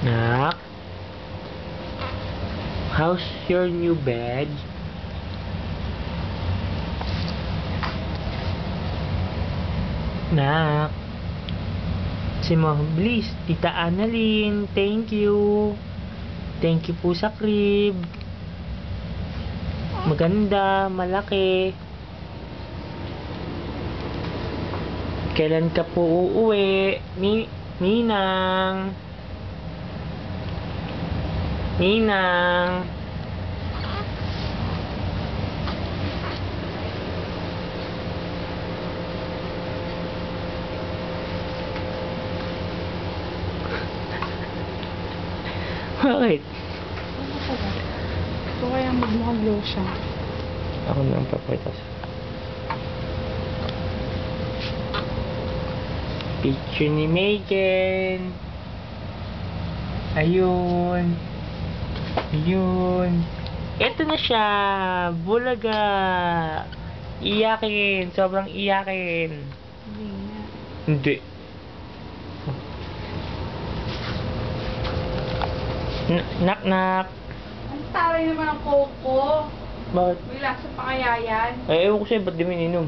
Nak? How's your new bed? Nak? Si mo, please, Tita Annalyn, thank you. Thank you po sa crib. Maganda, malaki. Kailan ka po uuwi? Ninang. Ninang. Bakit? Ito kaya magmukha-glow siya. Ako na ang papakita sa picture ni Megan. Ayun. Ayun. Ito na siya. Bulaga. Iyakin. Sobrang iyakin. Hindi nga. Hindi. Knock. Ang taray naman ang coke ko. Bakit? May lasa pa kaya yan? Ay, ewan ko sa'yo, ba't di mo ininom?